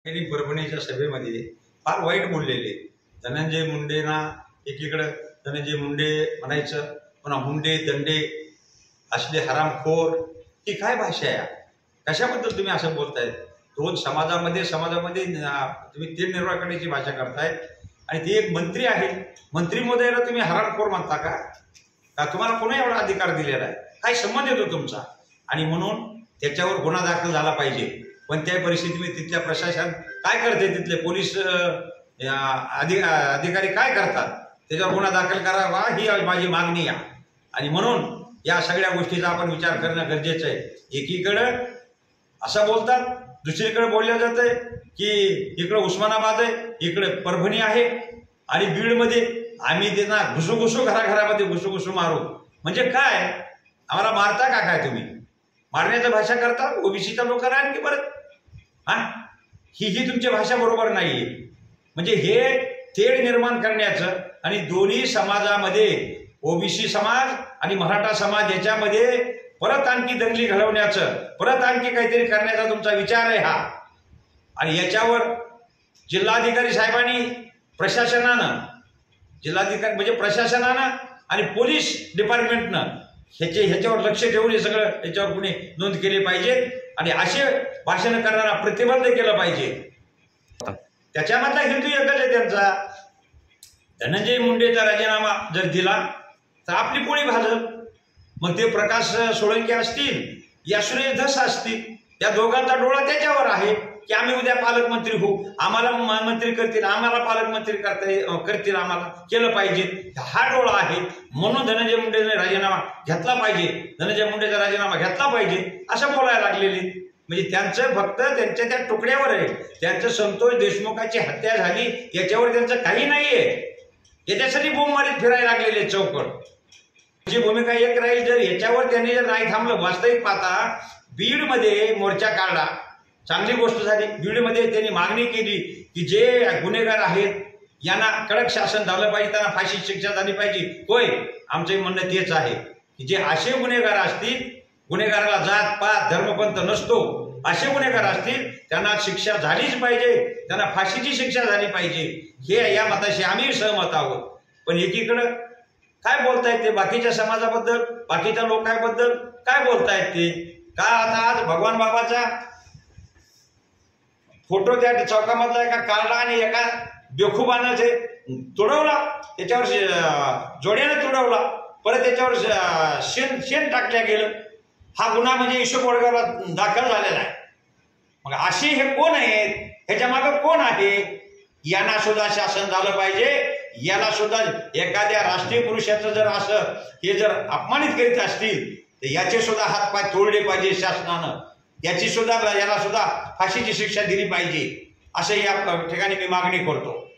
त्यांनी परभणीच्या सभेमध्ये फार वाईट बोललेले। धनंजय मुंडेंना एकीकडे धनंजय मुंडे म्हणायचं, पुन्हा मुंडे दंडे असले हरामखोर, ही काय भाषा आहे? कशाबद्दल तुम्ही असं बोलताय? दोन समाजामध्ये तुम्ही तीन निर्वाह भाषा करताय आणि ते एक मंत्री आहे, मंत्री महोदयाला तुम्ही हरामखोर म्हणता का? तुम्हाला कोणी एवढा अधिकार दिलेला आहे? काय संबंध येतो तुमचा? आणि म्हणून त्याच्यावर गुन्हा दाखल झाला पाहिजे। पण त्या परिस्थितीमध्ये तिथल्या प्रशासन काय करते, तिथले पोलीस अधिकारी काय करतात, त्याच्यावर गुन्हा दाखल करावा ही माझी मागणी आहे। आणि म्हणून या सगळ्या गोष्टीचा आपण विचार करणं गरजेचं आहे। एकीकडे असं बोलतात, दुसरीकडे बोललं जातंय की इकडे उस्मानाबाद आहे, इकडे परभणी आहे आणि बीडमध्ये आम्ही त्यांना घुसूघुसू घराघरामध्ये घुसूघुसू मारू। म्हणजे काय, आम्हाला मारता का काय? तुम्ही मारण्याची भाषा करता ओबीसीच्या लोकांना आणखी परत ही तुमची भाषा बरोबर नाहीये। म्हणजे हे तेढ निर्माण करण्याचं आणि दोन्ही समाजामध्ये ओबीसी समाज आणि मराठा समाज याच्यामध्ये परत आणखी दंगली घडवण्याचं, परत आणखी काहीतरी करण्याचा तुमचा विचार आहे हा। आणि याच्यावर जिल्हाधिकारी साहेबांनी प्रशासनानं, जिल्हाधिकारी म्हणजे प्रशासनानं आणि पोलीस डिपार्टमेंटनं ह्याच्यावर लक्ष ठेवून हे सगळं याच्यावर कुणी नोंद केली पाहिजे आणि असे भाषण करणारा प्रतिबंध केलं पाहिजे। त्याच्यामधला हेतू एकच आहे त्यांचा, धनंजय मुंडेचा राजीनामा जर दिला तर आपली पोळी भाजल। मग ते प्रकाश सोळंके असतील या सुरेश धस असतील, या दोघांचा डोळा त्याच्यावर आहे की आम्ही उद्या पालकमंत्री होऊ, आम्हाला मंत्री करतील, आम्हाला पालकमंत्री करतील, आम्हाला केलं पाहिजे, हा डोळा आहे। म्हणून धनंजय मुंडेने राजीनामा घेतला पाहिजे, धनंजय मुंडेचा राजीनामा घेतला पाहिजे असं बोलायला लागलेले। म्हणजे त्यांचं फक्त त्यांच्या त्या तुकड्यावर आहे, त्यांचं संतोष देशमुखाची हत्या झाली याच्यावर त्यांचं काही नाहीये, याच्यासाठी बोंब मारीत फिरायला लागलेले चौकट। जी भूमिका एक राहील, जर याच्यावर त्यांनी जर नाही थांबलं, वास्तविक पाहता बीडमध्ये मोर्चा काढला, चांगली गोष्ट झाली। बीडमध्ये त्यांनी मागणी केली की जे गुन्हेगार आहेत यांना कडक शासन झालं पाहिजे, त्यांना फाशी शिक्षा झाली पाहिजे। होय, आमचं म्हणणं तेच आहे की जे असे गुन्हेगार असतील, गुन्हेगाराला जात पात धर्मपंथ नसतो, असे गुन्हेगार असतील त्यांना शिक्षा झालीच पाहिजे, त्यांना फाशीची शिक्षा झाली पाहिजे, हे या मताशी आम्ही सहमत आहोत। पण एकीकडं काय बोलतायत ते बाकीच्या समाजाबद्दल, बाकीच्या लोकांबद्दल काय बोलतायत ते? का आता आज भगवान बाबाचा फोटो त्या चौकामधला एका काढला आणि एका बेखुबानं ते तुडवला, त्याच्यावर जोड्याने तुडवला, परत त्याच्यावर शेण टाकल्या गेलं, हा गुन्हा म्हणजे ईशू कोडगावला दाखल झालेला आहे। मग असे हे कोण आहेत, ह्याच्या मागे कोण आहे? यांना सुद्धा शासन झालं पाहिजे। याला सुद्धा एखाद्या राष्ट्रीय पुरुषाचं जर असं हे जर अपमानित करीत असतील तर याचे सुद्धा हातपाय तोडले पाहिजे शासनानं, याला सुद्धा फाशीची शिक्षा दिली पाहिजे, असं या ठिकाणी मी मागणी करतो।